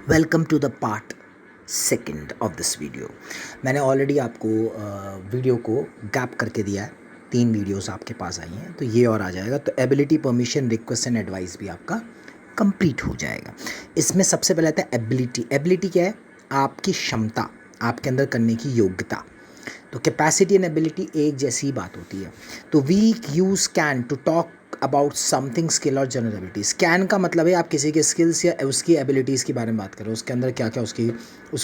Welcome to the part second of this video. मैंने already आपको video को gap करके दिया है। 3 वीडियोस आपके पास आई हैं, तो ये और आ जाएगा। तो ability, permission, request and advice भी आपका कंप्लीट हो जाएगा। इसमें सबसे पहले आता है एबिलिटी। एबिलिटी क्या है? आपकी क्षमता, आपके अंदर करने की योग्यता। तो कैपेसिटी एंड एबिलिटी एक जैसी ही बात होती है। तो we use can to talk about something skill और जनरल एबिलिटी। कैन का मतलब है आप किसी के स्किल्स या उसकी एबिलिटीज़ के बारे में बात करें, उसके अंदर क्या क्या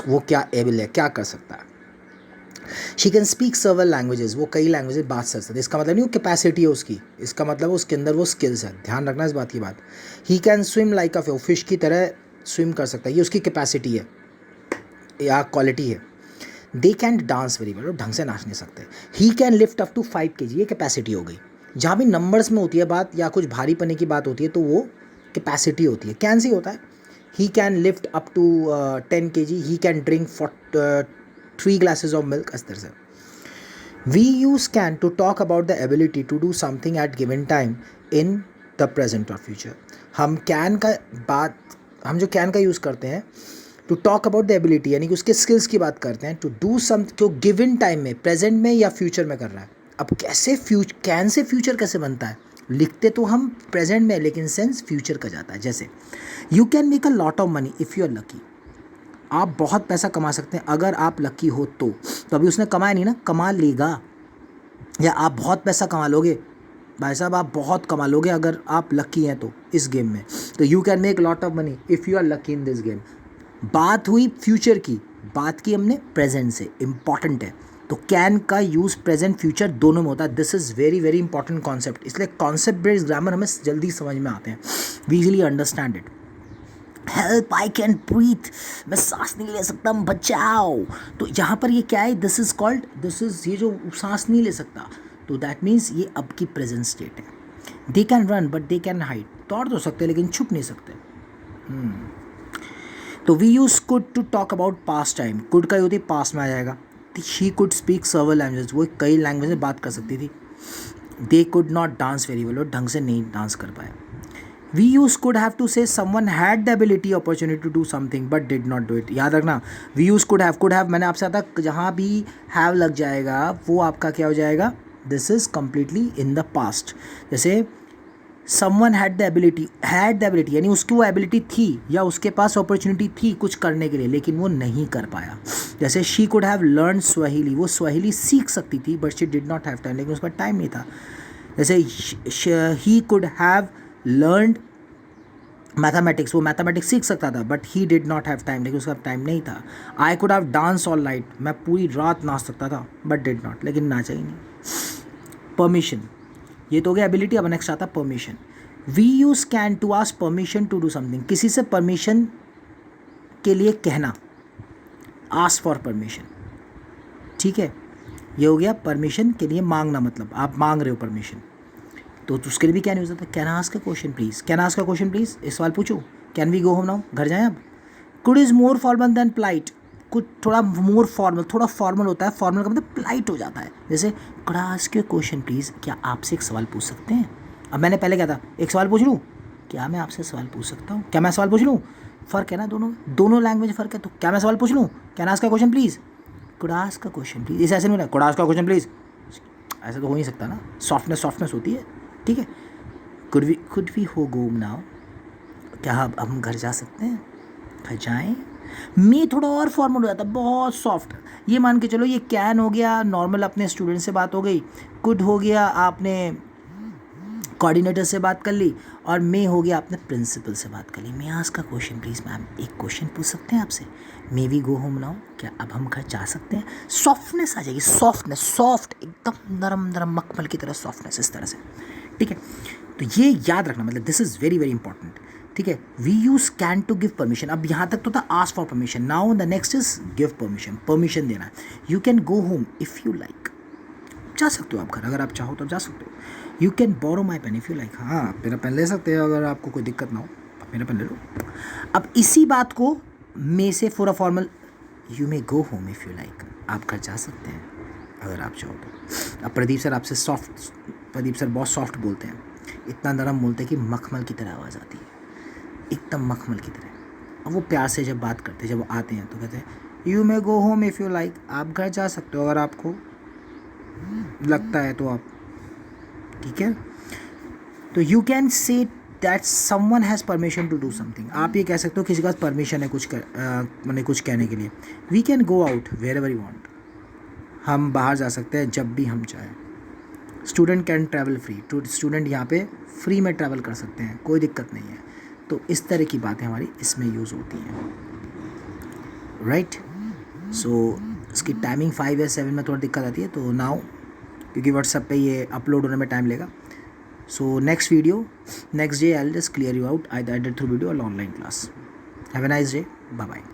वो क्या एबल है, क्या कर सकता है। शी कैन स्पीक सर्वल लैंग्वेजेस, वो कई लैंग्वेजेस बात कर सकते हैं। इसका मतलब नहीं वो कैपेसिटी है उसकी, इसका मतलब उसके अंदर वो स्किल्स है। ध्यान रखना इस बात की बात। He can swim like a fish की तरह स्विम कर सकता है, ये उसकी कैपेसिटी है या क्वालिटी है। They can dance very well, ढंग से नाच नहीं सकते। He can lift up to 5 kg, ये कैपेसिटी हो गई। जहाँ भी नंबर्स में होती है बात या कुछ भारी पने की बात होती है तो वो कैपेसिटी होती है। कैन से होता है he can lift up to 10 kg, he can drink 3 glasses of milk, इस तरह से। We use can to talk about the ability to do something at given time in the present और future. हम जो can का use करते हैं to talk about the ability, यानी कि उसके स्किल्स की बात करते हैं। टू डू सम जो गिवन टाइम में, प्रेजेंट में या फ्यूचर में कर रहा है। अब कैसे कैन से फ्यूचर कैसे बनता है? लिखते तो हम प्रेजेंट में, लेकिन सेंस फ्यूचर का जाता है। जैसे you can make a lot of money if you are lucky. आप बहुत पैसा कमा सकते हैं अगर आप लकी हो तो अभी उसने कमाया नहीं ना, कमा लेगा। या आप बहुत पैसा कमा लोगे, भाई साहब आप बहुत कमा लोगे अगर आप लकी हैं तो इस गेम में। तो you can make lot of money if you are lucky in this game. बात हुई फ्यूचर की, बात की हमने प्रेजेंट से, इंपॉर्टेंट है। तो कैन का यूज़ प्रेजेंट फ्यूचर दोनों में होता है। This is very very important concept, इसलिए कॉन्सेप्ट बेस्ड ग्रामर हमें जल्दी समझ में आते हैं, we easily understand it. Help, I can breathe, मैं सांस नहीं ले सकता, बचाओ। तो यहाँ पर ये क्या है? This is called, this is, ये जो सांस नहीं ले सकता, तो दैट मीन्स ये अब की प्रेजेंट स्टेट है। They can run but they can hide, दौड़ तो सकते लेकिन छुप नहीं सकते। तो we use could to talk about past time. Could का होती है पास्ट में आ जाएगा। She could speak several language, वो कई लैंग्वेज में बात कर सकती थी। They could not dance very well, वो ढंग से नहीं डांस कर पाए। We use could have to say someone had the ability opportunity to do something but did not do it. याद रखना, वी यूज कुड हैव मैंने आपसे आता, जहाँ भी हैव लग जाएगा वो आपका क्या हो जाएगा? This is completely in the past. जैसे समवन हैड द एबिलिटी, यानी उसकी वो एबिलिटी थी या उसके पास अपॉर्चुनिटी थी कुछ करने के लिए, लेकिन वो नहीं कर पाया। जैसे she could have learn Swahili, वो स्वाहिली सीख सकती थी but she did not have time, लेकिन उसका टाइम नहीं था। जैसे he could have learned mathematics, वो मैथमेटिक्स सीख सकता था but he did not have time, लेकिन उसका टाइम नहीं था। I could have dance all night, मैं पूरी रात नाच सकता था बट डिड नॉट, लेकिन नाचा ही नहीं। परमिशन, ये तो हो गया एबिलिटी। अब नेक्स्ट आता permission. We use can to ask permission to do something, किसी से परमिशन के लिए कहना, आस्क फॉर परमिशन, ठीक है। ये हो गया परमिशन के लिए मांगना, मतलब आप मांग रहे हो परमिशन, तो उसके लिए भी कैन यूज होता है। कैन आस्क का क्वेश्चन प्लीज, कैन आस्क का क्वेश्चन प्लीज, एक सवाल पूछो। Can we go home now, घर जाएं अब। Could is more formal than polite, कुछ थोड़ा मोर फॉर्मल, थोड़ा फॉर्मल होता है, फॉर्मल का मतलब पोलाइट हो जाता है। जैसे could ask your question please, क्या आपसे एक सवाल पूछ सकते हैं? अब मैंने पहले क्या था, एक सवाल पूछ लूँ, क्या मैं आपसे सवाल पूछ सकता हूँ, क्या मैं सवाल पूछ लूँ? फ़र्क है ना, दोनों लैंग्वेज फ़र्क है। तो क्या मैं सवाल पूछ लूँ? कैन आस्क का क्वेश्चन प्लीज़, कुड आस्क का क्वेश्चन प्लीज, इसे ऐसे नहीं होता कुड आस्क का क्वेश्चन प्लीज़, ऐसा तो हो नहीं सकता ना, सॉफ्टनेस होती है, ठीक है। कुड वी हो गोम नाउ, क्या हम घर जा सकते हैं, घर जाएं। मैं थोड़ा और फॉर्मल हो जाता, बहुत सॉफ्ट। ये मान के चलो, ये कैन हो गया नॉर्मल अपने स्टूडेंट से बात हो गई, कुड हो गया आपने कोऑर्डिनेटर से बात कर ली, और मे हो गया आपने प्रिंसिपल से बात कर ली। मे आस्क का क्वेश्चन प्लीज़, मैम एक क्वेश्चन पूछ सकते हैं आपसे? May we go home now, क्या अब हम घर जा सकते हैं? सॉफ्टनेस आ जाएगी, सॉफ्टनेस, सॉफ्ट एकदम नरम नरम मखमल की तरह सॉफ्टनेस, इस तरह से, ठीक है। तो ये याद रखना, मतलब this is very very important, ठीक है। We use can to give permission. अब यहाँ तक तो था ask for permission, now the next is give permission, permission देना है। You can go home if you like, जा सकते हो आप घर, अगर आप चाहो तो जा सकते हो। You can borrow my pen if you like, हाँ मेरा पेन ले सकते हो अगर आपको कोई दिक्कत ना हो, आप मेरा पेन ले लो। अब इसी बात को मे से पूरा formal, you may go home if you like, आप घर जा सकते हैं अगर आप चाहो तो। अब प्रदीप सर आपसे प्रदीप सर बहुत सॉफ्ट बोलते हैं, इतना नरम बोलते हैं कि मखमल की तरह आवाज़ आती है, एकदम मखमल की तरह। अब वो प्यार से जब बात करते हैं, जब वो आते हैं तो कहते हैं you may go home if you like, आप घर जा सकते हो अगर आपको लगता है तो आप, ठीक है। तो you can say that someone has permission to do something, आप ये कह सकते हो किसी के पास परमिशन है कुछ मैंने कुछ कहने के लिए। We can go out wherever you want, हम बाहर जा सकते हैं जब भी हम चाहें। Student can travel free, student यहाँ पे फ्री में ट्रैवल कर सकते हैं, कोई दिक्कत नहीं है। तो इस तरह की बातें हमारी इसमें यूज़ होती हैं, राइट। सो इसकी टाइमिंग 5 या 7 में थोड़ा दिक्कत आती है, तो नाउ क्योंकि व्हाट्सएप पे ये अपलोड होने में टाइम लेगा। So next video, next day I will just clear you out either through video or online class. Have a nice day. Bye bye.